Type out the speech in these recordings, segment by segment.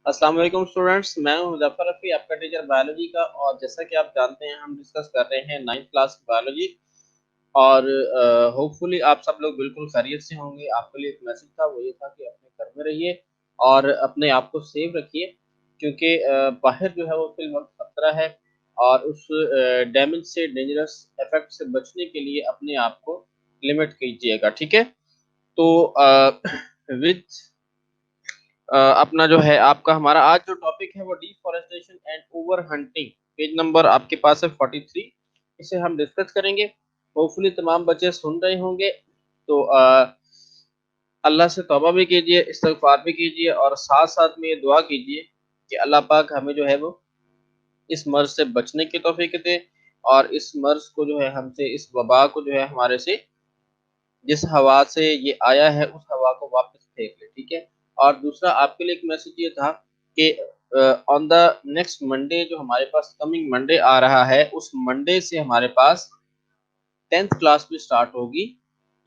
अस्सलाम वालेकुम स्टूडेंट्स, मैं हूं मुजफ्फर रफ़ी, आपका टीचर बायोलॉजी का। और जैसा कि आप जानते हैं, हम डिस्कस कर रहे हैं 9th क्लास बायोलॉजी। और होपफुली आप सब लोग बिल्कुल खैरियत से होंगे। आपके लिए एक मैसेज था, वो ये था कि अपने घर में रहिए और अपने आप को सेफ रखिए, क्योंकि बाहर जो है वो फिल वक्त खतरा है। और उस डैमेज से, डेंजरस इफेक्ट से बचने के लिए अपने आप को लिमिट कीजिएगा, ठीक है। तो विद अपना जो है, आपका हमारा आज जो टॉपिक है वो deforestation and over hunting, page number आपके पास है 43। इसे हम डिस्कस करेंगे। होपफुली तमाम बच्चे सुन रहे होंगे। तो अल्लाह से तौबा भी कीजिए, इस्तिगफार भी कीजिए, और साथ साथ में ये दुआ कीजिए कि अल्लाह पाक हमें जो है वो इस मर्ज से बचने की तौफीक दे, और इस मर्ज को जो है हमसे, इस वबा को जो है हमारे से, जिस हवा से ये आया है उस हवा को वापस फेंक ले, ठीक है। और दूसरा आपके लिए एक मैसेज ये था कि ऑन द नेक्स्ट मंडे, जो हमारे पास कमिंग मंडे आ रहा है, उस मंडे से हमारे पास 10th क्लास भी स्टार्ट होगी।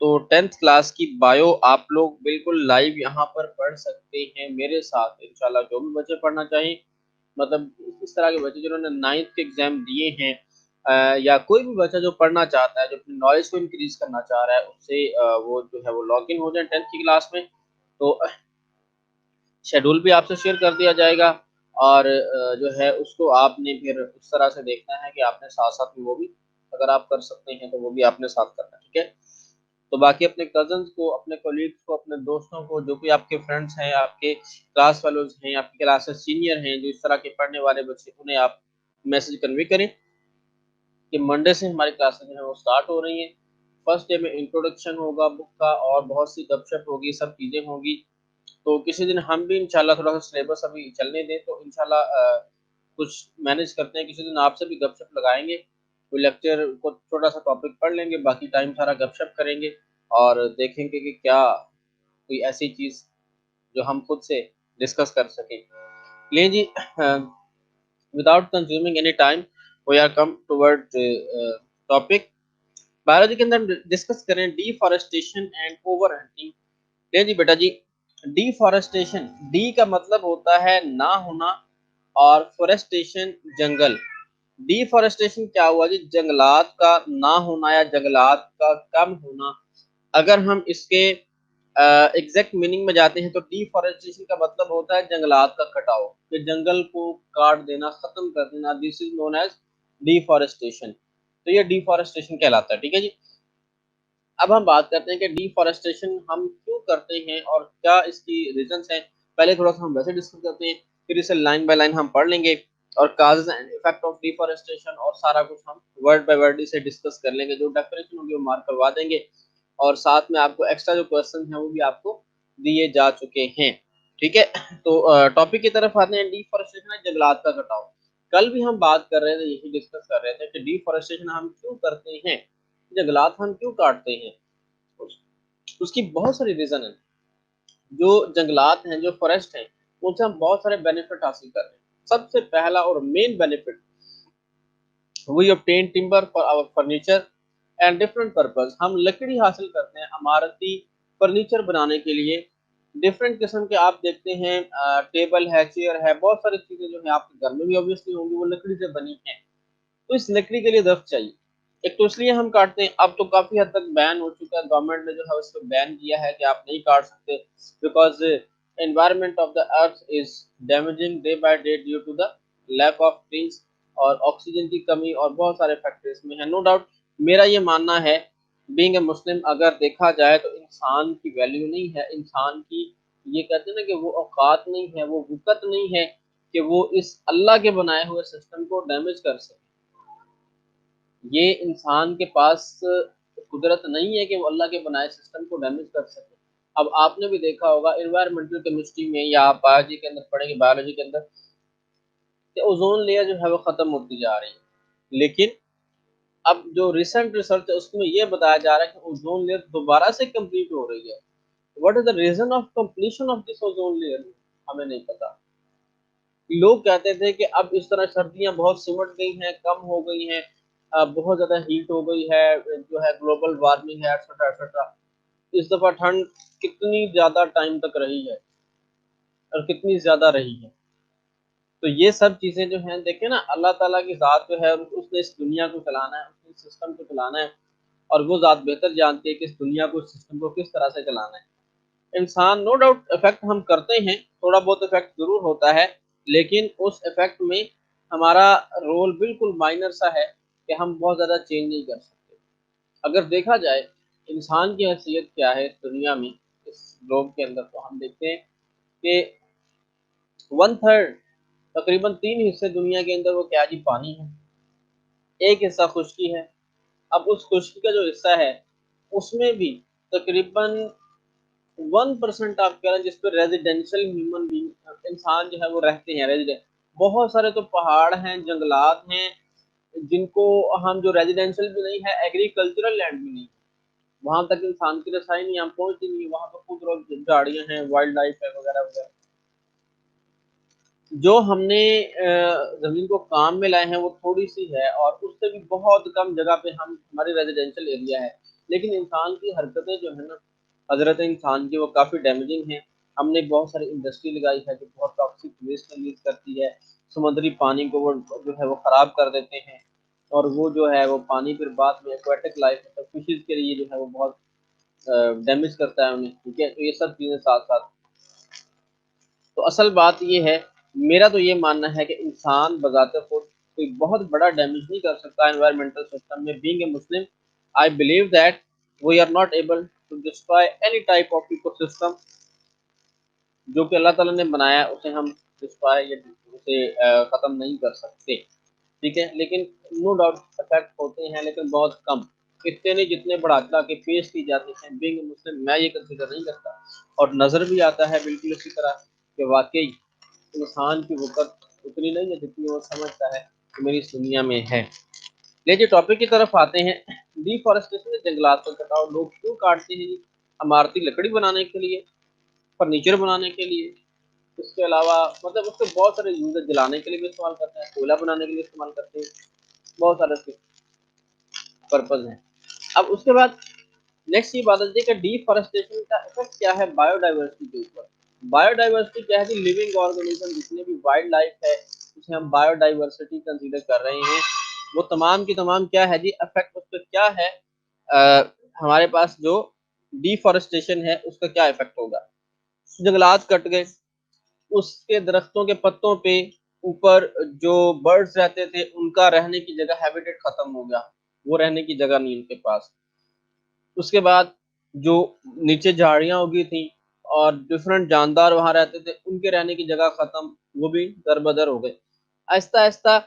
तो 10th क्लास की बायो आप लोग बिल्कुल लाइव यहाँ पर पढ़ सकते हैं मेरे साथ इंशाल्लाह। जो भी बच्चे पढ़ना चाहिए, मतलब इस तरह के बच्चे जिन्होंने 9th के एग्जाम दिए हैं, या कोई भी बच्चा जो पढ़ना चाहता है, जो अपनी नॉलेज को इंक्रीज करना चाह रहा है, उससे वो जो है वो लॉग इन हो जाए 10th की क्लास में। तो शेड्यूल भी आपसे शेयर कर दिया जाएगा। और जो है उसको आपने फिर उस तरह से देखना है कि आपने साथ साथ में वो भी, अगर आप कर सकते हैं तो वो भी आपने साथ करना है, ठीक है। तो बाकी अपने कजन्स को, अपने कोलीग्स को, अपने दोस्तों को, जो भी आपके फ्रेंड्स हैं, आपके क्लास फेलोज हैं, आपकी क्लास से सीनियर हैं, जो इस तरह के पढ़ने वाले बच्चे, उन्हें आप मैसेज कन्वे करें कि मंडे से हमारी क्लासेस जो है वो स्टार्ट हो रही हैं। फर्स्ट डे में इंट्रोडक्शन होगा बुक का, और बहुत सी गपशप होगी, सब चीज़ें होगी। तो किसी दिन हम भी इंशाल्लाह थोड़ा सा सिलेबस अभी चलने दें, तो इंशाल्लाह कुछ मैनेज करते हैं, किसी दिन आपसे भी गपशप लगाएंगे। कोई लेक्चर को छोटा सा टॉपिक पढ़ लेंगे, बाकी टाइम सारा गपशप करेंगे, और देखेंगे कि क्या कोई ऐसी चीज़ जो हम खुद से डिस्कस कर सकें। ले जी, without consuming any time, we are come toward topic. Biology के अंदर डिस्कस करें डिफॉरेस्टेशन एंड ओवर हंटिंग। ले जी बेटा जी, डिफॉरेस्टेशन, डी का मतलब होता है ना होना, और फॉरेस्टेशन जंगल। डिफॉरेस्टेशन क्या हुआ जी? जंगलात का ना होना या जंगलात का कम होना। अगर हम इसके एग्जैक्ट मीनिंग में जाते हैं, तो डिफॉरेस्टेशन का मतलब होता है जंगलात का कटाव, कि जंगल को काट देना, खत्म कर देना। This is known as deforestation. तो ये डिफॉरेस्टेशन कहलाता है, ठीक है जी। अब हम बात करते हैं कि डिफॉरेस्टेशन हम क्यों करते हैं और क्या इसकी रीजंस हैं। पहले थोड़ा सा हम वैसे डिस्कस करते हैं, फिर इसे लाइन बाय लाइन हम पढ़ लेंगे, और causes and effect of deforestation और सारा कुछ हम वर्ड बाय वर्ड इसे डिस्कस कर लेंगे। जो डेफिनेशन होगी वो मार्क करवा देंगे, और साथ में आपको एक्स्ट्रा जो क्वेश्चन हैं वो भी आपको दिए जा चुके हैं, ठीक है। तो टॉपिक की तरफ आते हैं। डिफॉरेस्टेशन है जंगलात का कटाव। कल भी हम बात कर रहे थे, यही डिस्कस कर रहे थे कि डिफॉरेस्टेशन हम क्यों करते हैं, जंगलात हम क्यों काटते हैं। उसकी बहुत सारी रीजन है। जो जंगलात हैं, जो फॉरेस्ट हैं, उनसे हम बहुत सारे बेनिफिट हासिल कर रहे हैं। सबसे पहला और main benefit, we obtain timber for our furniture and different purpose. हम लकड़ी हासिल करते हैं इमारती फर्नीचर बनाने के लिए। डिफरेंट किस्म के आप देखते हैं, टेबल है, चेयर है, बहुत सारी चीजें जो है आपके घर में भी ऑब्वियसली होंगी, वो लकड़ी से बनी है। तो इस लकड़ी के लिए दफ्त चाहिए। एक तो इसलिए हम काटते हैं। अब तो काफी हद तक बैन हो चुका है, गवर्नमेंट ने जो है उसको बैन किया है कि आप नहीं काट सकते, because environment of the earth is damaging day by day due to the lack of trees, और ऑक्सीजन की कमी, और बहुत सारे फैक्टर्स में है, नो डाउट। मेरा ये मानना है, बीइंग ए मुस्लिम, अगर देखा जाए तो इंसान की वैल्यू नहीं है, इंसान की, ये कहते हैं ना कि वो औकात नहीं है, वो वक़्त नहीं है कि वो इस अल्लाह के बनाए हुए सिस्टम को डैमेज कर सके। ये इंसान के पास कुदरत नहीं है कि वो अल्लाह के बनाए सिस्टम को डैमेज कर सके। अब आपने भी देखा होगा एनवायरमेंटल केमिस्ट्री में, या आप बायोलॉजी के अंदर पढ़ेंगे, बायोलॉजी के अंदर, कि ओजोन लेयर जो है वो खत्म होती जा रही है। लेकिन अब जो रिसेंट रिसर्च है उसमें ये बताया जा रहा है कि ओजोन लेयर दोबारा से कंप्लीट हो रही है। What is the reason of completion of this ozone layer, हमें नहीं पता। लोग कहते थे कि अब इस तरह सर्दियां बहुत सिमट गई हैं, कम हो गई हैं, बहुत ज़्यादा हीट हो गई है, जो है ग्लोबल वार्मिंग है, एक्सेट्रा एक्सेट्रा। इस दफ़ा ठंड कितनी ज़्यादा टाइम तक रही है, और कितनी ज़्यादा रही है। तो ये सब चीज़ें जो हैं देखें ना, अल्लाह ताला की ज़ात जो है उसने इस दुनिया को चलाना है, उसने इस सिस्टम को चलाना है और वो ज़ात बेहतर जानती है कि इस दुनिया को, इस सिस्टम को किस तरह से चलाना है। इंसान नो डाउट इफ़ेक्ट हम करते हैं, थोड़ा बहुत इफ़ेक्ट ज़रूर होता है, लेकिन उस इफ़ेक्ट में हमारा रोल बिल्कुल माइनर सा है कि हम बहुत ज़्यादा चेंज नहीं कर सकते। अगर देखा जाए इंसान की हैसियत क्या है इस दुनिया में, इस ग्लोब के अंदर, तो हम देखते हैं कि 1/3 तकरीबन 3 हिस्से दुनिया के अंदर वो क्या है जी, पानी है, 1 हिस्सा खुश्की है। अब उस खुश्की का जो हिस्सा है, उसमें भी तकरीबन 1% आप कह रहे हैं जिस पे रेज़िडेंशियल ह्यूमन बीइंग इंसान जो है वो रहते हैं, रेज़िडेंट। बहुत सारे तो पहाड़ हैं, जंगलात हैं, जिनको हम जो रेज़िडेंशियल भी नहीं है, एग्रीकल्चरल लैंड भी नहीं है। वहाँ तक इंसान की रसाई नहीं, हम पहुँचती नहीं है, वहाँ पे खुद रोज़ झाड़ियाँ हैं, वाइल्ड लाइफ़ है वगैरह-वगैरह। जो हमने ज़मीन को काम में लाए हैं वो थोड़ी-सी है और उससे भी बहुत कम जगह पे हम हमारी रेज़िडेंशियल एरिया है। लेकिन इंसान की हरकतें जो है ना, हज़रत इंसान की वो काफ़ी डैमेजिंग हैं। हमने बहुत सारी इंडस्ट्री लगाई है जो बहुत टॉक्सिक वेस्ट रिलीज़ करती है। समुद्री पानी को वो जो है वो ख़राब कर देते हैं और वो जो है वो पानी फिर बाद में एक्वाटिक लाइफ़ मतलब फ़िशेज़ के लिए जो है वो बहुत डैमेज करता है उन्हें, ठीक है? तो ये सब चीज़ें साथ-साथ, तो असल बात ये है, मेरा तो ये मानना है कि इंसान बज़ाते खुद कोई बहुत बड़ा डैमेज नहीं कर सकता एनवायरमेंटल सिस्टम में। Being a Muslim, I believe that we are not able to destroy any type of ecosystem जो कि अल्लाह ताला ने बनाया है, उसे हम डिस्ट्रॉय या उसे ख़त्म नहीं कर सकते, ठीक है? लेकिन नो डाउट इफ़ेक्ट होते हैं, लेकिन बहुत कम। इतने नहीं जितने बढ़ा-चढ़ा के पेश की जाती हैं। बीइंग ए मुस्लिम मैं ये कंसीडर नहीं करता और नज़र भी आता है बिल्कुल इसी तरह कि वाक़ई इंसान की वक़्त उतनी नहीं है जितनी वो समझता है कि मेरी इस दुनिया में है। लीजिए टॉपिक की तरफ आते हैं। डिफ़ॉरेस्टेशन या जंगलात का कटाव लोग क्यों काटते हैं जी? इमारती लकड़ी बनाने के लिए, फर्नीचर बनाने के लिए, इसके अलावा मतलब उसके बहुत सारे यूज़ है, जलाने के लिए भी इस्तेमाल करते हैं, कोयला बनाने के लिए इस्तेमाल करते हैं, बहुत सारे उसके पर्पज़ हैं। अब उसके बाद नेक्स्ट ये बात आती है कि डिफ़ॉरेस्टेशन का इफ़ेक्ट क्या है बायोडायवर्सिटी के ऊपर। बायोडायवर्सिटी क्या है कि लिविंग ऑर्गेनिज़्म जितने भी वाइल्ड लाइफ़ है, उसे हम बायोडायवर्सिटी कंसीडर कर रहे हैं। वो तमाम की तमाम क्या है जी, इफ़ेक्ट उसपे क्या है, हमारे पास जो डिफ़ॉरेस्टेशन है उसका क्या इफ़ेक्ट होगा। जंगलात कट गए, उसके दरख्तों के पत्तों पे ऊपर जो बर्ड्स रहते थे उनका रहने की जगह हैबिटेट खत्म हो गया, वो रहने की जगह नहीं उनके पास। उसके बाद जो नीचे झाड़ियाँ उगी थी और डिफरेंट जानदार वहाँ रहते थे, उनके रहने की जगह खत्म, वो भी दर-बदर हो गए। आहिस्ता-आहिस्ता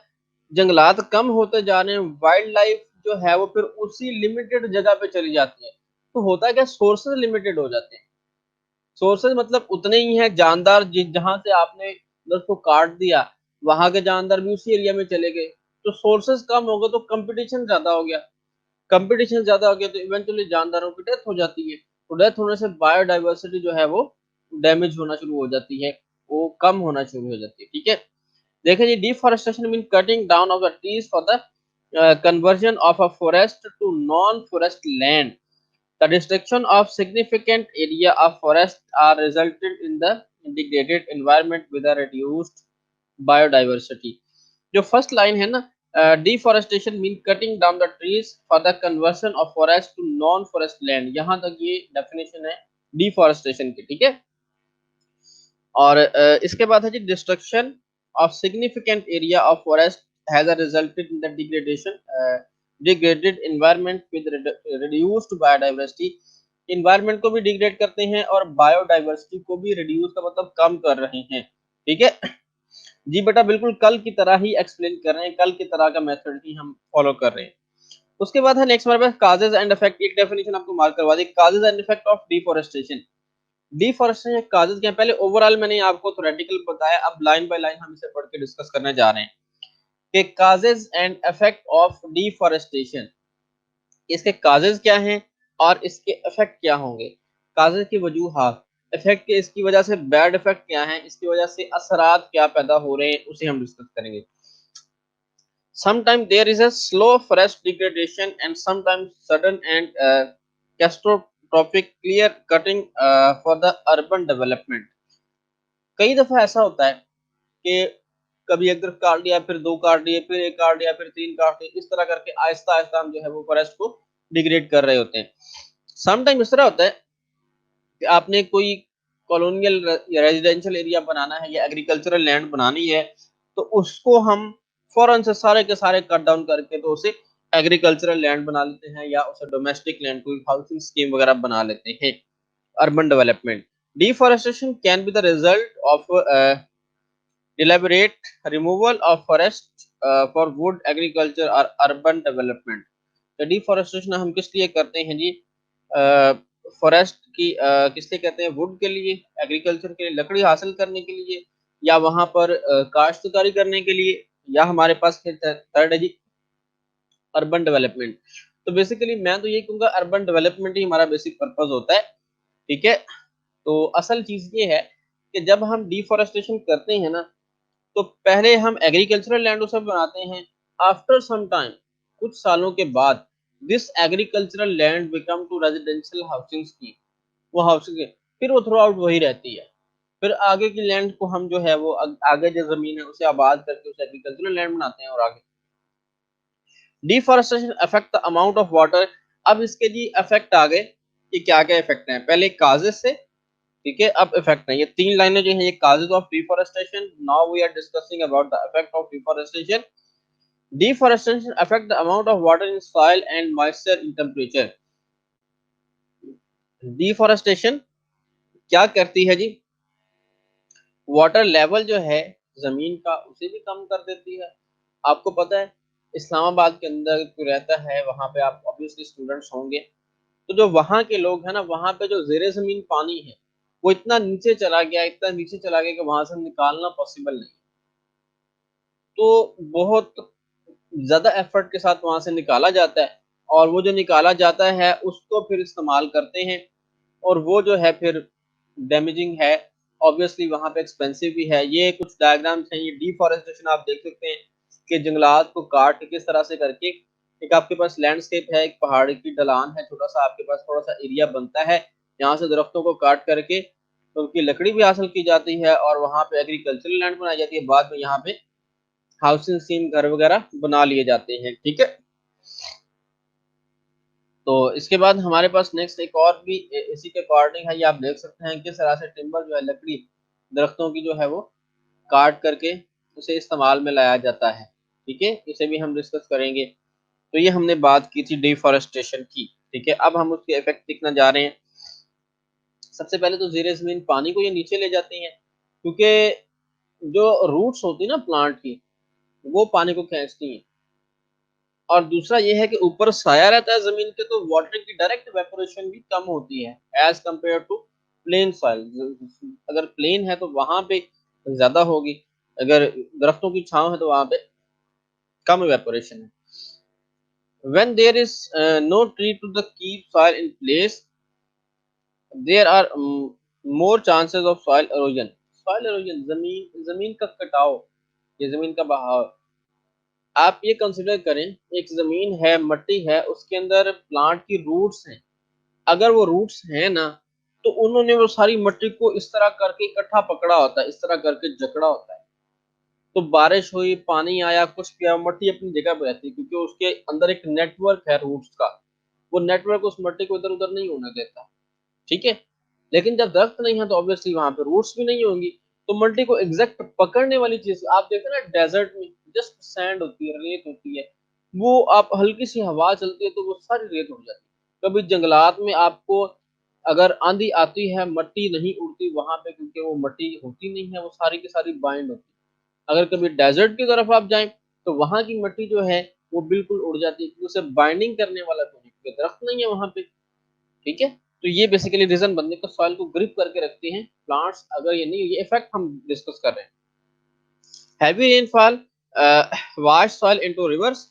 जंगलात कम होते जा रहे हैं, वाइल्ड लाइफ जो है वो फिर उसी लिमिटेड जगह पे चली जाती है। तो होता क्या है, सोर्सेज़ लिमिटेड हो जाते हैं। सोर्सेज़ मतलब उतने ही हैं जानदार जहाँ से आपने उसको काट दिया, वहाँ के जानदार भी उसी एरिया में चले गए। तो सोर्सेज़ कम हो गए तो कॉम्पिटिशन ज़्यादा हो गया। कॉम्पिटिशन ज़्यादा हो गया तो इवेंचुअली जानदारों की डेथ हो जाती है। तो डेथ होने से बायोडायवर्सिटी जो है वो डैमेज होना शुरू हो जाती है, वो कम होना शुरू हो जाती है, ठीक है? देखिए जी, deforestation mean cutting down of the trees for the conversion of a forest to non forest land. The destruction of significant area of forest are resulted in the degraded environment with a reduced biodiversity. जो first line है ना, deforestation mean cutting down the trees for the conversion of forest to non forest land, यहाँ तक ये definition है deforestation की, ठीक है? और इसके बाद है जी destruction of significant area of forest has a resulted in the degradation degraded environment with reduced biodiversity. Environment को भी डिग्रेड करते हैं और बायोडायवर्सिटी को भी रिड्यूस का मतलब कम कर रहे हैं, ठीक है? जी बेटा, बिल्कुल कल की तरह ही एक्सप्लेन कर रहे हैं, कल की तरह का मेथड ही हम फॉलो कर रहे हैं। उसके बाद है नेक्स्ट हमारे पास काजेज एंड इफेक्ट, एक डेफिनेशन आपको मार्क करवा दी, causes and effect of deforestation. Deforestation causes क्या है, पहले ओवरऑल मैंने आपको थ्योरेटिकल बताया, अब लाइन बाय लाइन हम इसे पढ़ के डिस्कस करने जा रहे हैं कि causes and effect of deforestation, इसके काजेज क्या हैं और इसके इफेक्ट क्या होंगे। काजेज की वजूहात, इफेक्ट के इसकी वजह से बैड इफेक्ट क्या हैं, इसकी वजह से असरात क्या पैदा हो रहे हैं, उसे हम डिस्कस करेंगे। Sometimes there is a slow forest degradation and sometimes sudden and catastrophic clear cutting for the urban development. कई दफा ऐसा होता है कि कभी एक तरफ काट दिया, फिर 2 काट दिए, फिर 1 काट दिया, फिर 3 काट दिए, इस तरह करके आहिस्ता-आहिस्ता हम जो है वो फॉरेस्ट को डिग्रेड कर रहे होते हैं। सम टाइम इस तरह होता है कि आपने कोई कॉलोनियल या रेजिडेंशियल एरिया बनाना है या एग्रीकल्चरल लैंड बनानी है, तो उसको हम फ़ौरन से सारे के सारे कट डाउन करके तो उसे एग्रीकल्चरल लैंड बना लेते हैं या उसे डोमेस्टिक लैंड कोई हाउसिंग स्कीम वगैरह बना लेते हैं। Urban development, deforestation can be the result of deliberate removal of forest for wood agriculture or urban development। तो डिफॉरेस्टेशन हम किस लिए करते हैं जी? फॉरेस्ट की किस लिए कहते हैं? वुड के लिए, एग्रीकल्चर के लिए, लकड़ी हासिल करने के लिए, या वहां पर काश्तकारी करने के लिए, या हमारे पास थर्ड है जी अर्बन डेवलपमेंट। तो बेसिकली मैं तो ये कहूँगा अर्बन डेवलपमेंट ही हमारा बेसिक पर्पज होता है। ठीक है, तो असल चीज ये है कि जब हम डिफॉरेस्टेशन करते हैं ना, तो पहले हम एग्रीकल्चरल लैंड उसे बनाते हैं। आफ्टर सम टाइम, कुछ सालों के बाद, this agricultural land become to residential housing scheme. वो हाउसिंग फिर वो थ्रू आउट वही रहती है। फिर आगे की लैंड को हम जो है वो आगे जो जमीन है उसे आबाद करके उसे एग्रीकल्चरल लैंड बनाते हैं और आगे deforestation affect the amount of water. अब इसके जी इफेक्ट आ गए कि क्या क्या इफेक्ट हैं। पहले काजेस से, ठीक है, अब इफेक्ट है। ये 3 लाइनें जो हैं ये causes of deforestation. Now we are discussing about the effect of deforestation. Deforestation affect the amount of water in soil and moisture in temperature. डिफॉरेस्टेशन क्या करती है जी? वाटर लेवल जो है जमीन का उसे भी कम कर देती है। आपको पता है इस्लामाबाद के अंदर जो रहता है वहां पे आप ऑब्वियसली स्टूडेंट्स होंगे, तो जो वहां के लोग हैं ना, वहां पे जो जेरे जमीन पानी है वो इतना नीचे चला गया, इतना नीचे चला गया कि वहां से निकालना पॉसिबल नहीं। तो बहुत ज्यादा एफर्ट के साथ वहां से निकाला जाता है, और वो जो निकाला जाता है उसको फिर इस्तेमाल करते हैं, और वो जो है फिर डैमेजिंग है। ऑब्वियसली वहां पे एक्सपेंसिव भी है। ये कुछ डायग्राम्स हैं, ये डिफॉरेस्टेशन आप देख सकते हैं कि जंगलात को काट के किस तरह से करके एक आपके पास लैंडस्केप है, एक पहाड़ की ढलान है, छोटा सा आपके पास थोड़ा सा एरिया बनता है, यहाँ से दरख्तों को काट करके तो उनकी लकड़ी भी हासिल की जाती है और वहां पे एग्रीकल्चरल लैंड बनाई जाती है। बाद में यहाँ पे हाउसिंग स्कीम घर वगैरह बना लिए जाते हैं। ठीक है, तो इसके बाद हमारे पास नेक्स्ट एक और भी इसी के अकॉर्डिंग है। ये आप देख सकते हैं किस तरह से टिम्बर जो है, लकड़ी दरख्तों की जो है वो काट करके उसे इस्तेमाल में लाया जाता है। ठीक है, इसे भी हम डिस्कस करेंगे। तो ये हमने बात की थी डिफॉरेस्टेशन की। ठीक है, अब हम उसके इफेक्ट देखना जा रहे हैं। सबसे पहले तो ज़ेरे ज़मीन पानी को ये नीचे ले जाती हैं, क्योंकि जो रूट्स होती है ना प्लांट की, वो पानी को खींचती हैं। और दूसरा ये है कि ऊपर साया रहता है जमीन के, तो वाटर की डायरेक्ट इवेपोरेशन भी कम होती है as compare to plain soil. अगर प्लेन है तो वहां पे ज्यादा होगी, अगर दरख्तों की छांव है तो वहां पे कम इवेपोरेशन है। when there is no tree to the keep soil in place, there are more chances of soil erosion। soil erosion जमीन जमीन का कटाव, ये जमीन का बहाव। आप ये कंसिडर करें, एक जमीन है, मट्टी है, उसके अंदर प्लांट की रूट्स हैं। अगर वो रूट्स हैं ना, तो उन्होंने वो सारी मट्टी को इस तरह करके इकट्ठा पकड़ा होता है, इस तरह करके जकड़ा होता है। तो बारिश हुई, पानी आया, कुछ किया, मट्टी अपनी जगह पे रहती है, क्योंकि उसके अंदर एक नेटवर्क है रूट्स का। वो नेटवर्क उस मट्टी को इधर उधर नहीं होने देता। ठीक है, लेकिन जब दरख्त नहीं है तो ऑब्वियसली वहां पे रूट्स भी नहीं होंगी, तो मल्टी को एग्जैक्ट पकड़ने वाली चीज आप देखते हैं ना, डेजर्ट में जस्ट सैंड होती है, रेत होती है, वो आप हल्की सी हवा चलती है तो वो सारी रेत उड़ जाती है। कभी जंगलात में आपको अगर आंधी आती है, मट्टी नहीं उड़ती वहां पे, क्योंकि वो मट्टी होती नहीं है, वो सारी की सारी बाइंड होती है। अगर कभी डेजर्ट की तरफ आप जाएं तो वहां की मट्टी जो है वो बिल्कुल उड़ जाती है, क्योंकि उसे बाइंडिंग करने वाला कोई नहीं, क्योंकि दरख्त नहीं है वहां पे। ठीक है, तो ये बेसिकली रीजन बनने का सॉइल को ग्रिप करके रखते हैं प्लांट्स। अगर ये नहीं, ये इफेक्ट हम डिस्कस कर रहे हैं। Heavy rainfall wash soil into reverse.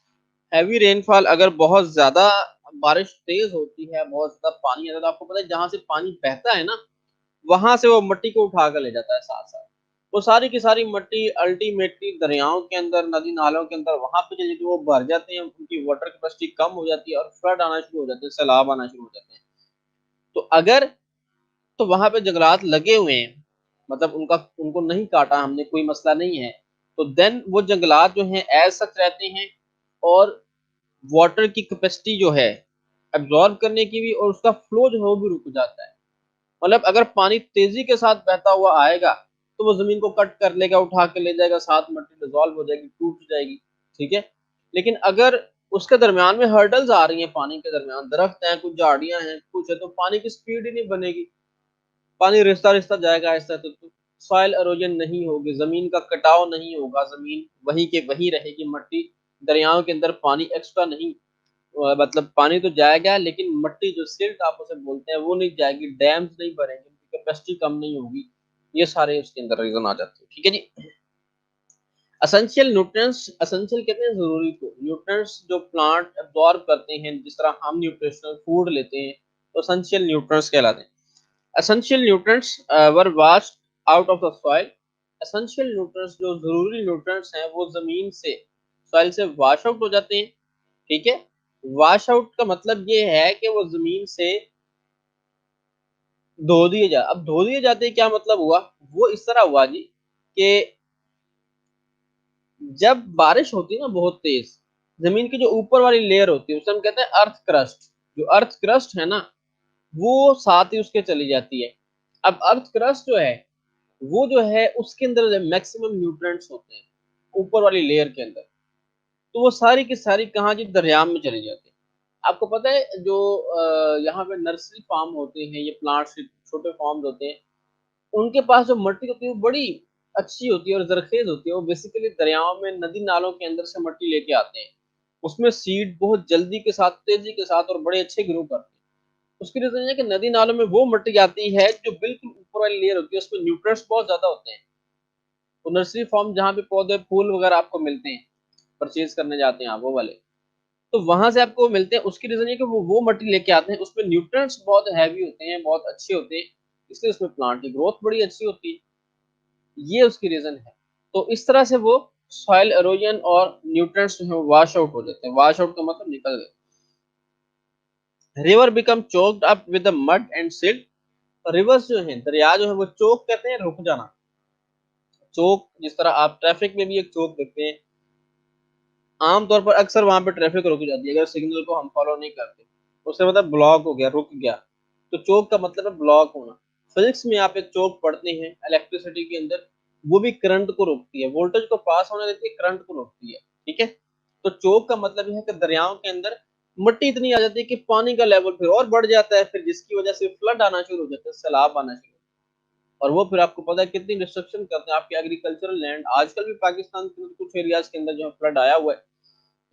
Heavy rainfall, अगर बहुत ज्यादा बारिश तेज होती है, बहुत ज्यादा पानी आता है, तो आपको पता है जहां से पानी बहता है ना, वहां से वो मिट्टी को उठा कर ले जाता है साथ साथ। वो सारी की सारी मिट्टी अल्टीमेटली दरियाओं के अंदर, नदी नालों के अंदर वहां पे चली, वो भर जाते हैं, उनकी वाटर कैपेसिटी कम हो जाती है और फ्लड आना शुरू हो जाते हैं, सैलाब आना शुरू हो जाते हैं। तो अगर तो वहां पे जंगलात लगे हुए हैं, मतलब उनका उनको नहीं काटा हमने, कोई मसला नहीं है, तो देन वो जंगलात जो हैं एज सच रहते हैं, और वाटर की कैपेसिटी जो है एब्जॉर्ब करने की भी, और उसका फ्लो जो है वो भी रुक जाता है। मतलब अगर पानी तेजी के साथ बहता हुआ आएगा तो वो जमीन को कट कर लेगा, उठा के ले जाएगा, साथ मट्टी डिजोल्व हो जाएगी, टूट जाएगी, ठीक है। लेकिन अगर उसके दरमियान में हर्डल्स आ रही हैं, पानी के दरमियान दरख्त हैं, कुछ झाड़ियां हैं, कुछ है, तो पानी की स्पीड ही नहीं बनेगी, पानी रिसता रिसता जाएगा ऐसा, तो सॉइल एरोजन नहीं होगी, जमीन का कटाव नहीं होगा, जमीन वहीं के वहीं रहेगी, मट्टी दरियाओं के अंदर पानी एक्स्ट्रा नहीं, मतलब पानी तो जाएगा लेकिन मट्टी जो सिल्ट आप उसे बोलते हैं वो नहीं जाएगी, डैम्स नहीं भरेंगे, उनकी कैपेसिटी कम नहीं होगी। ये सारे उसके अंदर रीजन आ जाते हैं, ठीक है जी। एसेंशियल न्यूट्रिएंट्स, एसेंशियल कहते हैं जरूरी को, न्यूट्रिएंट्स जो प्लांट एब्जॉर्ब करते हैं, जिस तरह हम न्यूट्रिशनल फूड लेते हैं तो एसेंशियल न्यूट्रिएंट्स कहलाते हैं। Essential nutrients were washed out of the soil. Essential nutrients जो जरूरी न्यूट्रिएंट्स हैं वो जमीन से, सॉइल से वाश आउट हो जाते हैं, ठीक है। वाश आउट का मतलब ये है कि वो जमीन से धो दिए जा, अब धो दिए जाते हैं क्या मतलब हुआ, वो इस तरह हुआ जी कि जब बारिश होती है ना बहुत तेज, जमीन की जो ऊपर वाली लेयर होती है उसे हम कहते हैं अर्थ क्रस्ट, जो अर्थ क्रस्ट है ना वो साथ ही उसके चली जाती है। अब अर्थ क्रस्ट जो है वो जो है उसके अंदर मैक्सिमम न्यूट्रिएंट्स होते हैं ऊपर वाली लेयर के अंदर, तो वो सारी की सारी कहाँ जी, दरिया में चली जाती है। आपको पता है जो यहाँ पे नर्सरी फार्म होते हैं, ये प्लांट्स छोटे फार्म्स होते हैं, उनके पास जो मिट्टी होती है वो बड़ी अच्छी होती है और जरखेज होती है, वो बेसिकली दरियाओं में नदी नालों के अंदर से मिट्टी लेके आते हैं, उसमें सीड बहुत जल्दी के साथ, तेजी के साथ और बड़े अच्छे ग्रो करते हैं। उसकी रीजन है कि नदी नालों में वो मिट्टी आती है जो बिल्कुल ऊपर वाली लेयर होती है, उसमें न्यूट्रिएंट्स बहुत ज्यादा होते हैं। तो नर्सरी फार्म जहाँ पे पौधे फूल वगैरह आपको मिलते हैं, परचेज करने जाते हैं आप वो वाले, तो वहां से आपको मिलते हैं, उसकी रीजन ये कि वो मट्टी लेके आते हैं, उसमें न्यूट्रिएंट्स बहुत हैवी होते हैं, बहुत अच्छे होते हैं, इसलिए उसमें प्लांट की ग्रोथ बड़ी अच्छी होती है। ये उसकी रीजन है। तो इस तरह से वो सॉइल एरोजन और न्यूट्रिएंट्स जो है वॉश आउट हो जाते हैं, वॉश आउट का मतलब निकल गए। River become choked up with the mud and silt. Reverse जो है, दरिया जो है वो चोक कहते हैं रुक जाना, चोक जिस तरह आप ट्रैफिक में भी एक चोक देखते हैं, आमतौर पर अक्सर वहां पे ट्रैफिक रुक जाती है अगर सिग्नल को हम फॉलो नहीं करते, उससे मतलब ब्लॉक हो गया, रुक गया, तो चोक का मतलब है ब्लॉक होना। फिजिक्स में आप एक चोक पढ़ते हैं इलेक्ट्रिसिटी के अंदर, वो भी करंट को रोकती है, वोल्टेज को पास होने देती है, करंट को रोकती है, ठीक है। तो चोक का मतलब यह है कि दरियाओं के अंदर मिट्टी इतनी आ जाती है कि पानी का लेवल फिर और बढ़ जाता है, फिर जिसकी वजह से फ्लड आना शुरू हो जाता है, सैलाब आना शुरू, और वो फिर आपको पता है कितनी डिस्ट्रक्शन करते हैं आपके एग्रीकल्चरल लैंड। आजकल भी पाकिस्तान के कुछ एरियाज के अंदर जो फ्लड आया हुआ है,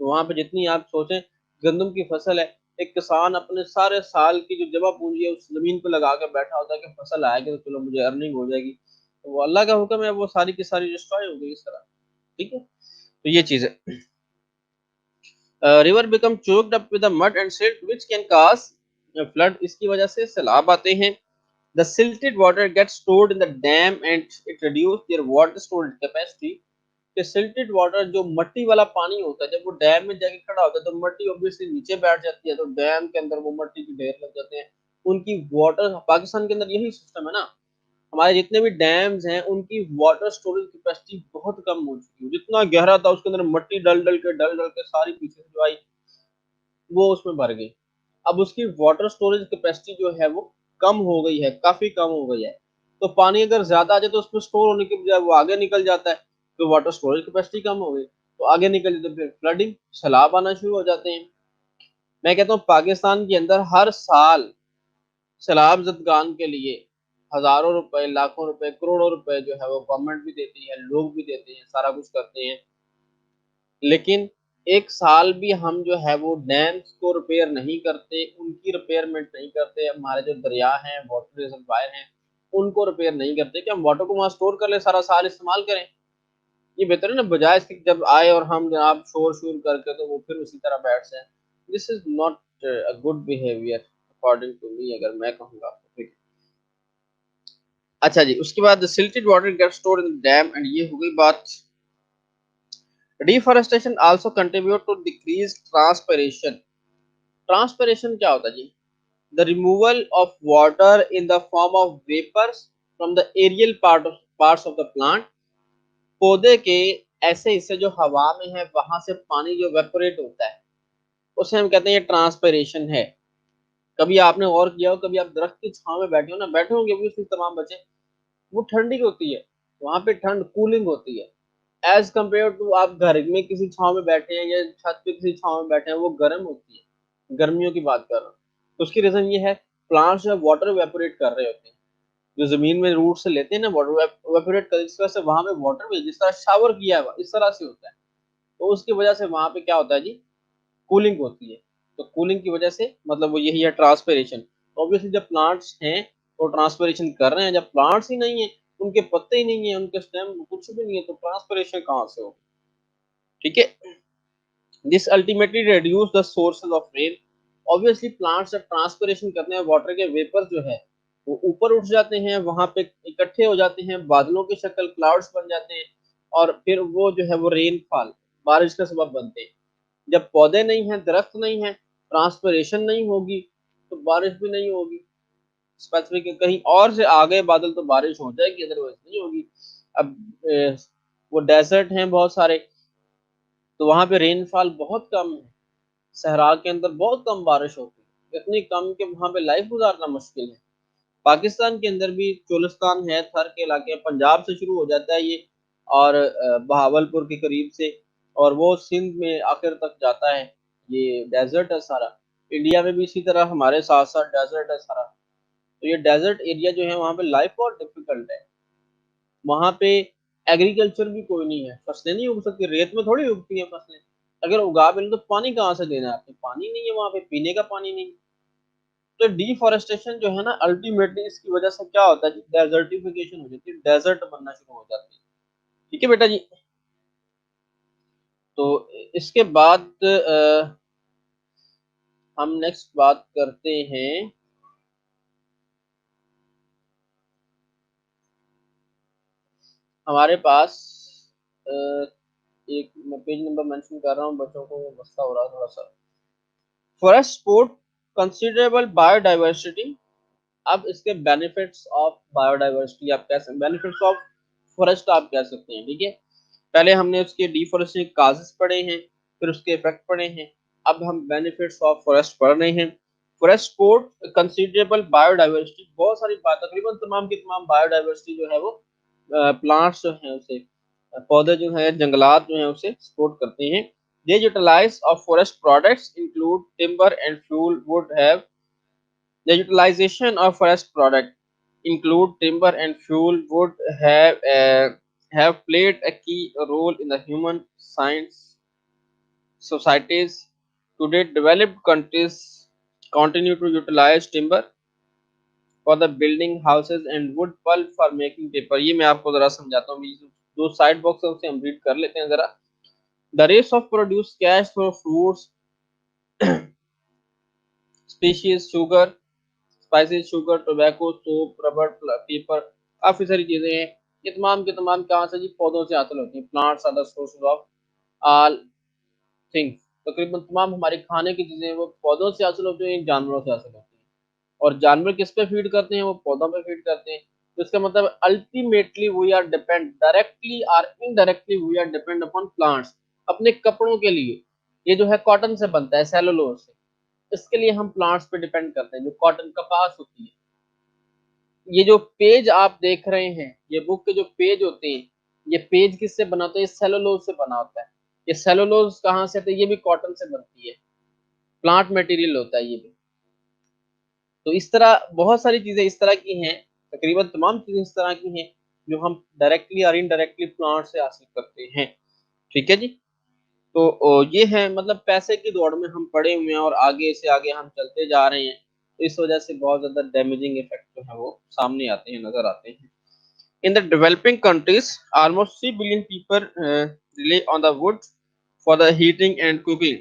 तो वहां पे जितनी आप सोचें गंदम की फसल है, एक किसान अपने सारे साल की जो जमा पूंजी है उस जमीन पे लगा के बैठा होता है कि फसल आएगी तो चलो मुझे अर्निंग हो जाएगी, तो वो अल्लाह का हुक्म है, वो सारी की सारी डिस्ट्रॉय हो गई इस तरह, ठीक है। तो ये चीज है। River become choked up with the mud and silt which can cause flood, इसकी वजह से सैलाब आते हैं। The silted water gets stored in the dam and it reduce their water storage capacity. कि सिल्टेड वाटर जो मट्टी वाला पानी होता है, जब वो डैम में जाके खड़ा होता है तो मट्टी ऑब्वियसली नीचे बैठ जाती है, तो डैम के अंदर वो मट्टी के ढेर लग जाते हैं, उनकी वाटर, पाकिस्तान के अंदर यही सिस्टम है ना, हमारे जितने भी डैम्स हैं उनकी वाटर स्टोरेज कैपेसिटी बहुत कम हो चुकी है, जितना गहरा था उसके अंदर मट्टी डल डल के सारी पीछे जो आई वो उसमें भर गई। अब उसकी वाटर स्टोरेज कैपेसिटी जो है वो कम हो गई है, काफी कम हो गई है, तो पानी अगर ज्यादा आ जाए तो उसमें स्टोर होने की बजाय वो आगे निकल जाता है, तो वाटर स्टोरेज कैपेसिटी कम हो गई, तो आगे निकल जाए तो फिर फ्लडिंग, सैलाब आना शुरू हो जाते हैं। मैं कहता हूँ पाकिस्तान के अंदर हर साल सैलाब जदगान के लिए हजारों रुपए, लाखों रुपए, करोड़ों रुपए जो है वो गवर्नमेंट भी देती है, लोग भी देते हैं, सारा कुछ करते हैं, लेकिन एक साल भी हम जो है वो डैम्स को रिपेयर नहीं करते, उनकी रिपेयरमेंट नहीं करते, हमारे जो दरिया हैं, वाटर रिजर्वायर हैं, उनको रिपेयर नहीं करते कि हम वाटर को वहां स्टोर कर ले, सारा साल इस्तेमाल करें। ये बेहतर है ना, बजाय इसके जब आए और हम जनाब शोर शोर करके तो वो फिर उसी तरह बैठ जाए। This is not a good behaviour according to me, अगर मैं कहूँगा आपको, ठीक है। अच्छा जी, उसके बाद silted water gate stored in dam, and ये हो गई बात। Deforestation also contribute to decrease transpiration. Transpiration क्या होता है जी? The removal of water in the form of vapours from the aerial parts of the plant. पौधे के ऐसे हिस्से जो हवा में है वहां से पानी जो वेपोरेट होता है उसे हम कहते हैं ये ट्रांसपिरेशन है। कभी आपने गौर किया हो, कभी आप दरख्त की छांव में बैठे हो ना, बैठे होंगे भी उसमें तमाम बच्चे, वो ठंडी होती है, वहां पे ठंड कूलिंग होती है। एज कम्पेयर टू आप घर में किसी छांव में बैठे हैं या छत पे किसी छांव में बैठे हैं, वो गर्म होती है। गर्मियों की बात कर रहा हूँ। तो उसकी रीजन ये है, प्लांट्स जो है वाटर वेपोरेट कर रहे होते हैं, जो जमीन में रूट से लेते हैं ना वाटर वेपोरेट कर, इस वजह से वहां पे वाटर में जिस तरह शावर किया हुआ इस तरह से होता है। तो उसकी वजह से वहां पे क्या होता है जी, कूलिंग होती है। तो कूलिंग की वजह से मतलब वो यही है ट्रांसपिरेशन। ऑब्वियसली जब प्लांट्स हैं तो ट्रांसपिरेशन कर रहे हैं, जब प्लांट्स ही नहीं है, उनके पत्ते ही नहीं है, उनके स्टेम कुछ भी नहीं है, तो ट्रांसपिरेशन कहाँ से हो। ठीक है। This ultimately reduce the sources of rain. Obviously plants जब ट्रांसपिरेशन करते हैं, वाटर के वेपर जो है वो ऊपर उठ जाते हैं, वहां पे इकट्ठे हो जाते हैं, बादलों की शक्ल क्लाउड्स बन जाते हैं, और फिर वो जो है वो रेनफॉल, बारिश का सबब बनते हैं। जब पौधे नहीं हैं, दरख्त नहीं है, ट्रांसपिरेशन नहीं होगी, तो बारिश भी नहीं होगी। स्पेसिफिक कहीं और से आ गए बादल तो बारिश हो जाएगी, अदरवाइज नहीं होगी। अब वो डेजर्ट हैं बहुत सारे, तो वहां पे रेनफॉल बहुत कम है। सहरा के अंदर बहुत कम बारिश होती है, इतनी कम कि वहां पे लाइफ गुजारना मुश्किल है। पाकिस्तान के अंदर भी चोलिस्तान है, थर के इलाके, पंजाब से शुरू हो जाता है ये, और बहावलपुर के करीब से, और वो सिंध में आखिर तक जाता है। ये डेजर्ट है सारा। इंडिया में भी इसी तरह हमारे साथ साथ डेजर्ट है सारा। तो ये डेजर्ट एरिया जो है वहाँ पे लाइफ बहुत डिफिकल्ट है। वहाँ पे एग्रीकल्चर भी कोई नहीं है, फसलें नहीं उग सकती, रेत में थोड़ी उगती हैं फसलें। अगर उगा भी तो पानी कहाँ से देना है आपने, पानी नहीं है वहाँ पे, पीने का पानी नहीं। तो डिफॉरेस्टेशन जो है ना, अल्टीमेटली इसकी वजह से क्या होता है जी, डेजर्टिफिकेशन हो जाती है, डेजर्ट बनना शुरू हो जाती है। ठीक है बेटा जी। तो इसके बाद हम नेक्स्ट बात करते हैं, हमारे पास अ, एक मैं पेज नंबर मेंशन कर रहा हूँ, बच्चों को मसला हो रहा है थोड़ा सा। Forest support considerable biodiversity. अब इसके बेनिफिट्स ऑफ बायोडाइवर्सिटी आप कह सकते, बेनिफिट्स ऑफ फॉरेस्ट आप कह सकते हैं। ठीक है। पहले हमने उसके डिफॉरेस्टेशन के काजेस पढ़े हैं, फिर उसके इफेक्ट पढ़े हैं। अब हम बेनिफिट्स ऑफ फॉरेस्ट पढ़ रहे हैं। फॉरेस्ट सपोर्ट कंसिडरेबल बायोडाइवर्सिटी, बहुत सारी बात, तकरीबन तमाम की तमाम बायोडाइवर्सिटी जो है वो प्लांट्स जो है उसे, पौधे जो है, जंगलात जो है उसे सपोर्ट करते हैं। They utilize of forest products include timber and fuel wood have, the utilization of forest product include timber and fuel would have played a key role in the human science societies. Today, developed countries continue to utilize timber for the building houses and wood pulp for making paper. ये मैं आपको जरा समझाता हूँ, जो side box है उसे हम रीड कर लेते हैं जरा। The rates of produce cash for fruits, species, sugar, spices, sugar, tobacco, soap, rubber, paper, काफी सारी चीजें हैं। ये तमाम के तमाम कहाँ से जी, पौधों से हासिल होती हैं। Plants are the sources of all things. तकरीबन तमाम हमारी खाने की चीजें वो पौधों से हासिल होती हैं, जानवरों से हासिल होती हैं। और जानवर किस पे फीड करते हैं, वो पौधों पे फीड करते हैं। तो इसका मतलब ultimately we are depend, directly और indirectly we are depend upon plants. अपने कपड़ों के लिए, ये जो है कॉटन से बनता है, सेलुलोज से, इसके लिए हम प्लांट्स पे डिपेंड करते हैं, जो कॉटन कपास होती है। ये जो पेज आप देख रहे हैं, ये बुक के जो पेज होते हैं, ये पेज किससे बना होता है, ये सेलुलोज से बना होता है। ये सेलुलोज कहाँ से आते हैं, ये भी कॉटन से बनती है, प्लांट मटेरियल होता है ये भी। तो इस तरह बहुत सारी चीजें इस तरह की हैं, तकरीबन तमाम चीजें इस तरह की हैं जो हम डायरेक्टली और इनडायरेक्टली प्लांट से हासिल करते हैं। ठीक है जी। तो ये है, मतलब पैसे की दौड़ में हम पड़े हुए हैं और आगे से आगे हम चलते जा रहे हैं, तो इस वजह से बहुत ज्यादा डैमेजिंग इफेक्ट जो है वो सामने आते हैं, नजर आते हैं। In the developing countries, almost 3 billion people rely on the wood for the heating and cooking.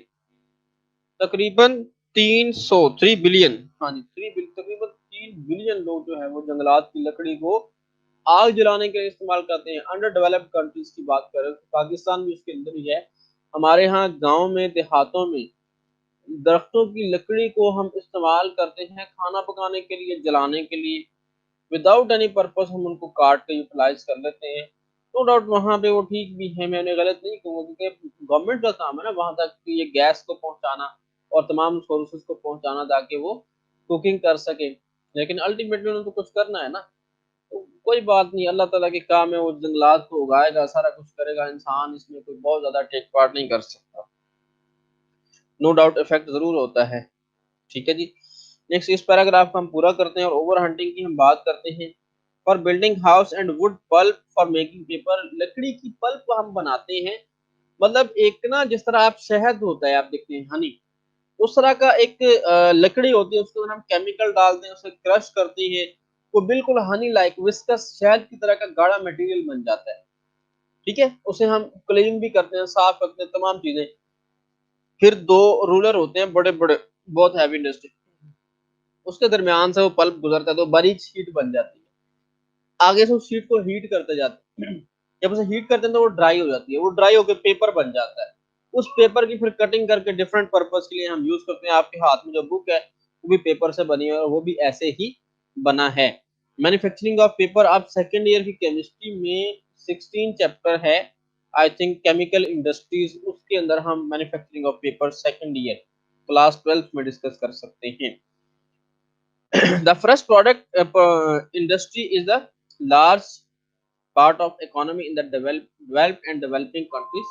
तकरीबन 3 बिलियन, हाँ जी, तकरीबन 3 बिलियन लोग जो है वो जंगलात की लकड़ी को आग जलाने के लिए इस्तेमाल करते हैं। अंडर डेवलप्ड कंट्रीज की बात करें तो पाकिस्तान भी उसके अंदर ही है। हमारे यहाँ गांव में, देहातों में दरख्तों की लकड़ी को हम इस्तेमाल करते हैं खाना पकाने के लिए, जलाने के लिए। विदाउट एनी पर्पस हम उनको काट के यूटिलाइज कर लेते हैं। नो डाउट वहाँ पे वो ठीक भी है, मैंने गलत नहीं कहूँगा, क्योंकि गवर्नमेंट का काम है ना वहाँ तक कि ये गैस को पहुँचाना और तमाम सोर्सेज को पहुँचाना ताकि वो कुकिंग कर सके, लेकिन अल्टीमेटली उन्हें तो कुछ करना है ना। तो कोई बात नहीं, अल्लाह ताला के काम है, वो जंगलात को उगाएगा, सारा कुछ करेगा, इंसान इसमें कोई बहुत ज़्यादा टेक पार्ट नहीं कर सकता। नो डाउट इफेक्ट ज़रूर होता है। ठीक है जी। नेक्स्ट इस पैराग्राफ को हम पूरा करते हैं और ओवर हंटिंग की हम बात करते हैं। For building house and wood pulp for making paper, लकड़ी की पल्प हम बनाते हैं, मतलब एक ना जिस तरह आप शहद होता है आप देखते हैं हनी, उस तरह का एक लकड़ी होती है, उसके अंदर हम केमिकल डालते हैं, उसे क्रश करते हैं, वो बिल्कुल हनी लाइक विस्कस शहद की तरह का गाढ़ा मटेरियल बन जाता है। ठीक है, उसे हम क्लीन भी करते हैं, साफ करते हैं, तमाम चीजें। फिर दो रूलर होते हैं बड़े बड़े, बहुत हैवी इंडस्ट्री, उसके दरमियान से वो पल्प गुजरता है तो बारीक शीट बन जाती है। आगे से उस शीट को हीट करते जाते हैं, जब उसे हीट करते हैं तो वो ड्राई हो जाती है, वो ड्राई होकर पेपर बन जाता है। उस पेपर की फिर कटिंग करके डिफरेंट पर्पस के लिए हम यूज करते हैं। आपके हाथ में जो बुक है वो भी पेपर से बनी है और वो भी ऐसे ही बना है। मैन्युफैक्चरिंग ऑफ पेपर, आप सेकेंड ईयर की केमिस्ट्री में 16 चैप्टर है आई थिंक, केमिकल इंडस्ट्रीज, उसके अंदर हम manufacturing of paper second year class 12 में डिस्कस कर सकते हैं। The first product industry is the large part of economy in the developed and developing countries।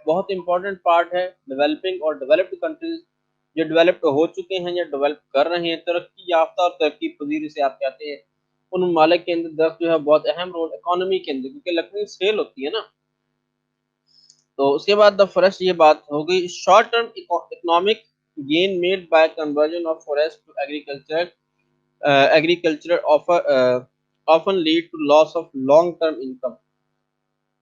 बहुत इंपॉर्टेंट पार्ट है डेवलपिंग और डेवलप्ड कंट्रीज, जो डेवलप्ड हो चुके हैं या डेवलप कर रहे हैं, तरक्की याफ्ता और तरक्की पजीर से आप कहते हैं, उन ममालिक के अंदर दरख्त जो है बहुत अहम रोल इकोनॉमी के अंदर, क्योंकि लकड़ी सेल होती है ना। तो उसके बाद द फॉरेस्ट, ये बात हो गई short term economic gain made by conversion of forest to agriculture. Agriculture often lead to loss of long term income.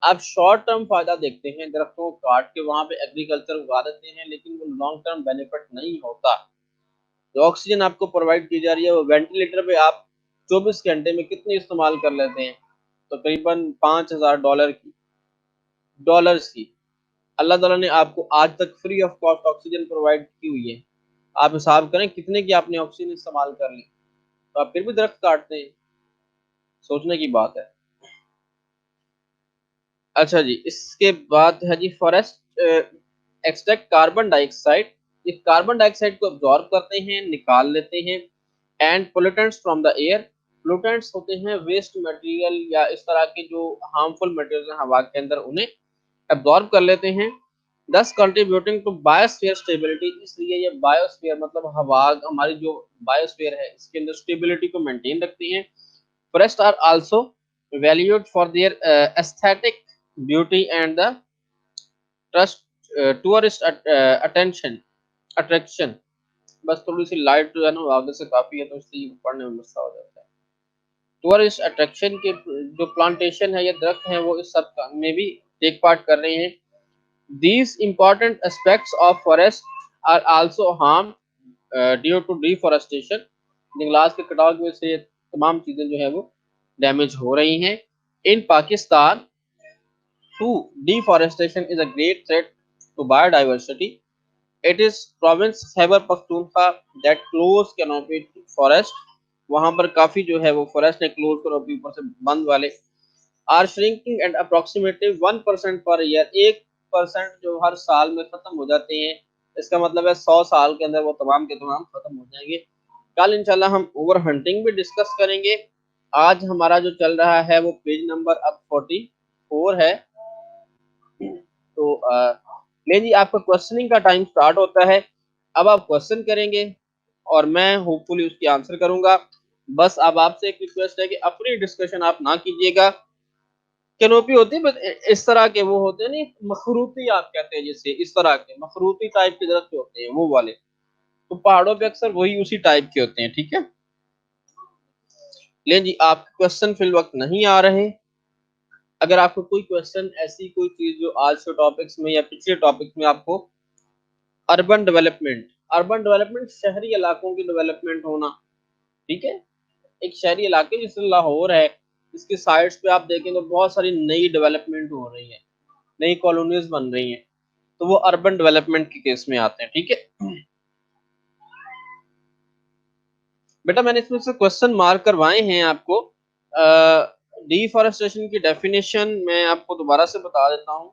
आप शॉर्ट टर्म फायदा देखते हैं, दरख्तों को काट के वहां पे एग्रीकल्चर उगा देते हैं, लेकिन वो लॉन्ग टर्म बेनिफिट नहीं होता। जो ऑक्सीजन आपको प्रोवाइड की जा रही है वो वेंटिलेटर पे आप 24 घंटे में कितने इस्तेमाल कर लेते हैं, तो तकरीबन $5000 की, डॉलर्स की। अल्लाह ताला ने आपको आज तक free of cost oxygen provide की हुई है, आप हिसाब करें कितने की आपने ऑक्सीजन इस्तेमाल कर ली, तो आप फिर भी दरख्त काटते हैं, सोचने की बात है। अच्छा जी, इसके बाद है जी फॉरेस्ट एक्सट्रैक्ट कार्बन डाइऑक्साइड, ये कार्बन डाइऑक्साइड को अब्जॉर्ब करते हैं, निकाल लेते हैं। And pollutants from the air, pollutants होते हैं वेस्ट मटेरियल या इस तरह के जो हार्मफुल मटेरियल हैं हवा के अंदर, उन्हें अब्जॉर्ब कर लेते हैं। दस कंट्रीब्यूटिंग टू बायोस्फीयर स्टेबिलिटी, इसलिए ये बायोस्फीयर मतलब हवा, हमारी जो बायोस्फीयर है इसके अंदर स्टेबिलिटी को मेंटेन रखती हैं। Forest are also valued for their aesthetic beauty and the trust tourist attention attraction। बस थोड़ी सी लाइट जो है ना आगे से काफी है तो इसलिए पढ़ने में मसला हो जाता है। टूरिस्ट अट्रैक्शन के जो प्लांटेशन है या दरख्त हैं वो इस सब में भी टेक पार्ट कर रहे हैं। These important aspects of forest are also harmed due to deforestation। जंगलात के कटाव की वजह से तमाम चीजें जो है वो डैमेज हो रही हैं। इन Pakistan too, deforestation is a great threat to biodiversity. It is province Khyber Pakhtunkhwa that close canopy forest, वहाँ पर काफी जो है वो फॉरेस्ट ने क्लोज कैनोपी ऊपर से बंद वाले, are shrinking and approximately 1% per year, 1% जो हर साल में खत्म हो जाते हैं। इसका मतलब है 100 साल के अंदर वो तमाम के तमाम खत्म हो जाएंगे। कल इंशाल्लाह हम ओवर हंटिंग भी डिस्कस करेंगे। आज हमारा जो चल रहा है वो पेज नंबर अब 44 है। तो ले जी, आपका क्वेश्चनिंग का टाइम स्टार्ट होता है। अब आप क्वेश्चन करेंगे और मैं होपफुली उसकी आंसर करूंगा। बस अब आपसे एक रिक्वेस्ट है कि अपनी डिस्कशन आप ना कीजिएगा। कैनोपी होती है बस इस तरह के, वो होते हैं नहीं मखरूती आप कहते हैं, जैसे इस तरह के मखरूती टाइप के दरख्त होते हैं वो वाले, तो पहाड़ों पे अक्सर वही उसी टाइप के होते हैं। ठीक है, ले जी, आपके क्वेश्चन फिल वक्त नहीं आ रहे। अगर आपको कोई क्वेश्चन, ऐसी कोई चीज जो आज के टॉपिक्स में या पिछले टॉपिक्स में आपको, अर्बन डेवलपमेंट, अर्बन डेवलपमेंट शहरी इलाकों की डेवलपमेंट होना। ठीक है, एक शहरी इलाके जैसे लाहौर है, इसके साइड्स पे आप देखें तो बहुत सारी नई डेवलपमेंट हो रही है, नई कॉलोनीज बन रही हैं, तो वो अर्बन डेवलपमेंट के केस में आते हैं। ठीक है बेटा, मैंने इसमें से क्वेश्चन मार्क करवाए हैं आपको। डिफॉरेस्टेशन की डेफिनेशन मैं आपको दोबारा से बता देता हूँ।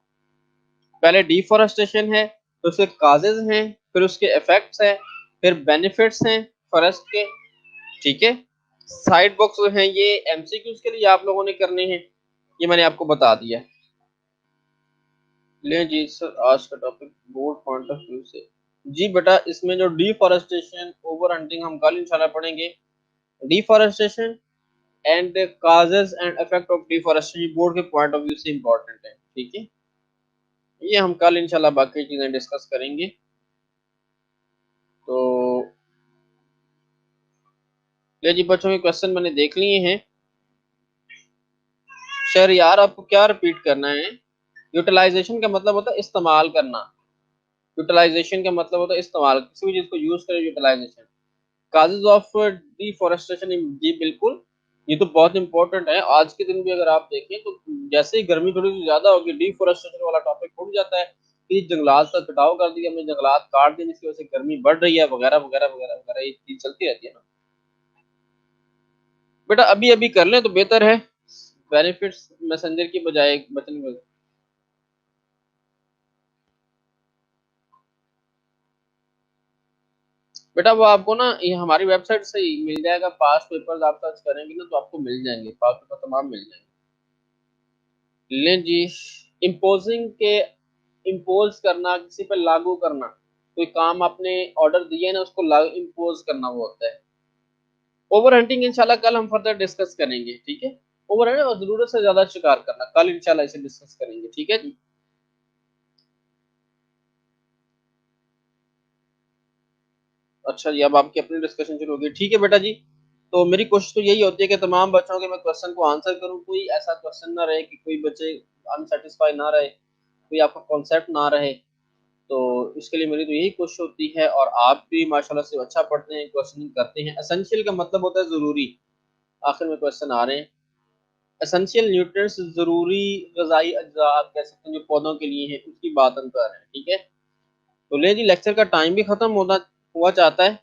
पहले डिफॉरेस्टेशन है, तो उसके काजेज हैं, फिर उसके इफेक्ट्स हैं, फिर बेनिफिट्स हैं फॉरेस्ट के। ठीक है, साइड बॉक्स जो हैं ये एमसीक्यूज के लिए आप लोगों ने करने हैं, ये मैंने आपको बता दिया। ले जी सर, आज का topic board point of view से। जी बेटा, इसमें जो डिफॉरेस्टेशन, ओवर हंटिंग हम कल इंशाल्लाह पढ़ेंगे। Deforestation and causes and effect of deforestation board के पॉइंट ऑफ व्यू से इंपॉर्टेंट है। ठीक है, ये हम कल इंशाल्लाह बाकी चीजें डिस्कस करेंगे। तो ले जी बच्चों के क्वेश्चन मैंने देख लिए हैं। सर यार आपको क्या रिपीट करना है? यूटिलाइजेशन का मतलब होता है इस्तेमाल करना। यूटिलाइजेशन का मतलब होता है इस्तेमाल, किसी भी चीज को यूज करें, यूटिलाइजेशन। काजेज ऑफ डिफॉरेस्टेशन, जी बिल्कुल, ये तो बहुत इंपॉर्टेंट है। आज के दिन भी अगर आप देखें तो जैसे ही गर्मी थोड़ी सी ज्यादा होगी, डिफॉरेस्टेशन वाला टॉपिक उठ जाता है कि जंगलात का कटाव कर दिया, हमने जंगलात काट दिए, जिसकी वजह से गर्मी बढ़ रही है, वगैरह वगैरह वगैरह वगैरह, ये चीज चलती रहती है ना बेटा। अभी अभी कर लें तो बेहतर है, बेनिफिट्स मैसेंजर की बजाय बचने में। बेटा वो आपको ना ये हमारी वेबसाइट से ही मिल जाएगा, पास पेपर्स आप सर्च करेंगे ना तो आपको मिल जाएंगे, पास पेपर तमाम मिल जाएंगे। लें जी, इम्पोजिंग के, इम्पोज करना, किसी पर लागू करना, कोई काम आपने ऑर्डर दिया है ना उसको इम्पोज करना वो होता है। ओवर हंटिंग इंशाल्लाह कल हम फर्दर डिस्कस करेंगे। ठीक है, ओवर हंटिंग और जरूरत से ज्यादा शिकार करना कल इंशाल्लाह इसे डिस्कस करेंगे। ठीक है जी। अच्छा जी, अब आपकी अपनी डिस्कशन शुरू होगी। ठीक है बेटा जी, तो मेरी कोशिश तो यही होती है कि तमाम बच्चों के मैं क्वेश्चन को आंसर करूं, कोई ऐसा क्वेश्चन ना रहे कि कोई बच्चे अनसेटिस्फाई ना रहे, कोई आपका कॉन्सेप्ट ना रहे। तो इसके लिए मेरी तो यही कोशिश होती है, और आप भी माशाल्लाह से अच्छा पढ़ते हैं, क्वेश्चनिंग करते हैं। एसेंशियल का मतलब होता है जरूरी, आखिर में क्वेश्चन आ रहे हैं। एसेंशियल न्यूट्रिएंट्स, जरूरी गजाई अज्जा आप कह सकते हैं जो पौधों के लिए है, उसकी बात हम कर रहे हैं। ठीक है, तो ले जी लेक्चर का टाइम भी खत्म होना हुआ चाहता है।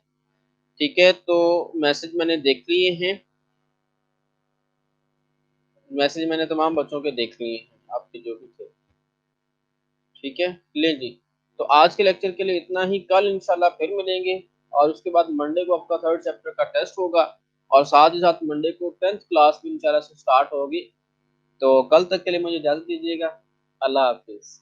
ठीक है, तो मैसेज मैंने देख लिए हैं, मैसेज मैंने तमाम बच्चों के देख लिए हैं, आपके जो भी थे। ठीक है, ले जी, तो आज के लेक्चर के लिए इतना ही। कल इंशाल्लाह फिर मिलेंगे, और उसके बाद मंडे को आपका थर्ड चैप्टर का टेस्ट होगा, और साथ ही साथ मंडे को 10th क्लास भी इंशाल्लाह से स्टार्ट होगी। तो कल तक के लिए मुझे इजाजत दीजिएगा। अल्लाह हाफिज।